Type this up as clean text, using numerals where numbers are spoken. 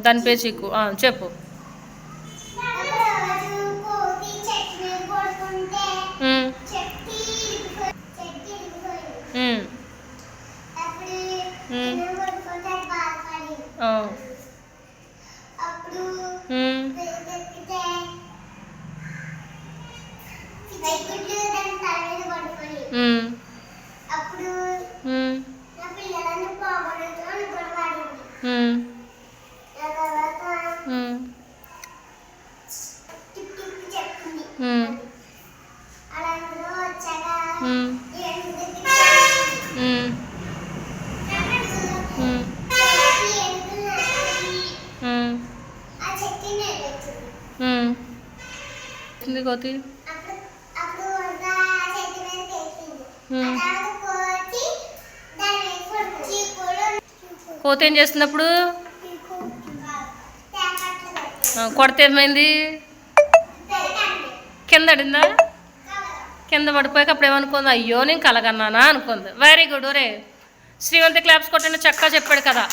దాని పేరు చీకు. చెప్పు. కోతి కోతి ఏం చేస్తున్నప్పుడు కొడితే ఏమైంది? కింద పడిందా? కింద పడిపోయాక అప్పుడు ఏమనుకుంది? అయ్యో నేను కలగన్నానా అనుకుంది. Very good. ఒరే శ్రీవంతి క్లాప్స్ కొట్టండి, చక్కగా చెప్పాడు కదా.